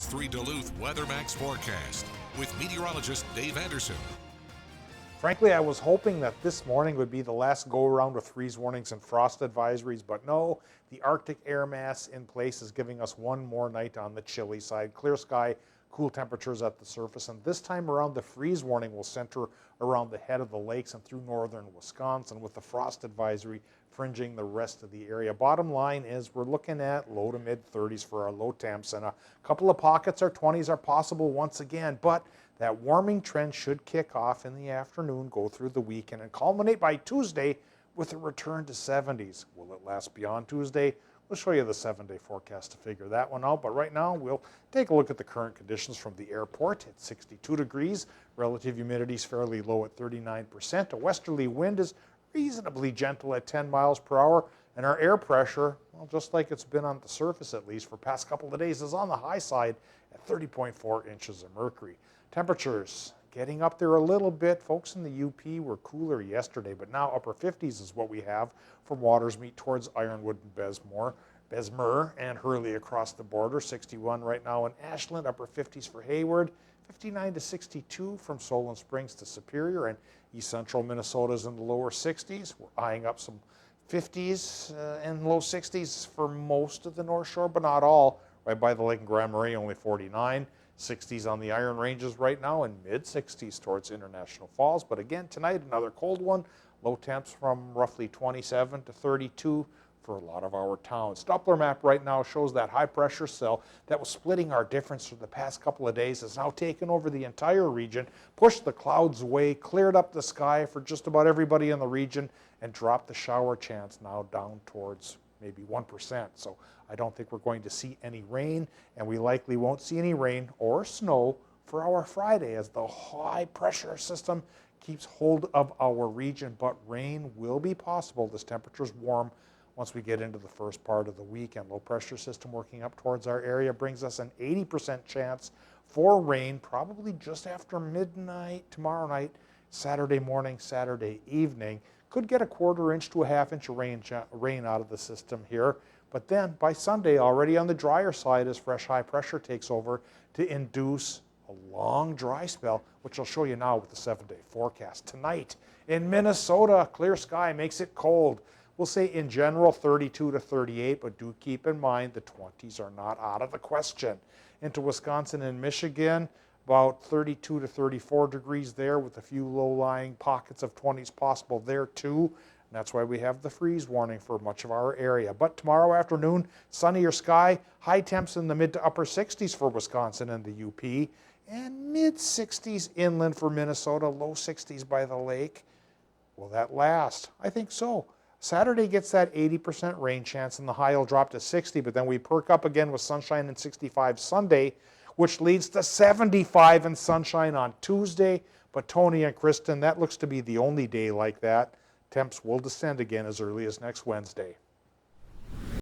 3 Duluth Weather Max forecast with meteorologist Dave Anderson. Frankly, I was hoping that this morning would be the last go-around with freeze warnings and frost advisories, but no, the Arctic air mass in place is giving us one more night on the chilly side. Clear sky, cool temperatures at the surface, and this time around the freeze warning will center around the head of the lakes and through northern Wisconsin, with the frost advisory fringing the rest of the area. Bottom line is we're looking at low to mid 30s for our low temps, and a couple of pockets or 20s are possible once again, but that warming trend should kick off in the afternoon, go through the weekend, and culminate by Tuesday with a return to 70s. Will it last beyond Tuesday? We'll show you the 7-day forecast to figure that one out, but right now we'll take a look at the current conditions from the airport. It's 62 degrees, relative humidity is fairly low at 39%. A westerly wind is reasonably gentle at 10 miles per hour, and our air pressure, well, just like it's been on the surface at least for the past couple of days, is on the high side at 30.4 inches of mercury. Temperatures getting up there a little bit. Folks in the UP were cooler yesterday, but now upper 50s is what we have from Watersmeet towards Ironwood and Besmer and Hurley across the border. 61 right now in Ashland, upper 50s for Hayward, 59 to 62 from Solon Springs to Superior, and east central Minnesota's in the lower 60s. We're eyeing up some 50s and low 60s for most of the North Shore, but not all. Right by the lake in Grand Marais, only 49. 60s on the Iron Ranges right now, and mid 60s towards International Falls. But again, tonight, another cold one. Low temps from roughly 27 to 32 for a lot of our towns. Doppler map right now shows that high pressure cell that was splitting our difference for the past couple of days has now taken over the entire region, pushed the clouds away, cleared up the sky for just about everybody in the region, and dropped the shower chance now down towards maybe 1%. So I don't think we're going to see any rain, and we likely won't see any rain or snow for our Friday as the high pressure system keeps hold of our region, but rain will be possible. This temperature's warm once we get into the first part of the weekend. Low pressure system working up towards our area brings us an 80% chance for rain, probably just after midnight tomorrow night, Saturday morning, Saturday evening. Could get a quarter inch to a half inch of rain out of the system here. But then by Sunday, already on the drier side, as fresh high pressure takes over to induce a long dry spell, which I'll show you now with the 7-day forecast. Tonight in Minnesota, clear sky makes it cold. We'll say in general 32 to 38, but do keep in mind the 20s are not out of the question. Into Wisconsin and Michigan, about 32 to 34 degrees there, with a few low-lying pockets of 20s possible there too. And that's why we have the freeze warning for much of our area. But tomorrow afternoon, sunnier sky, high temps in the mid to upper 60s for Wisconsin and the UP, and mid 60s inland for Minnesota, low 60s by the lake. Will that last? I think so. Saturday gets that 80% rain chance, and the high will drop to 60, but then we perk up again with sunshine and 65 Sunday, which leads to 75 and sunshine on Tuesday. But Tony and Kristen, that looks to be the only day like that. Temps will descend again as early as next Wednesday.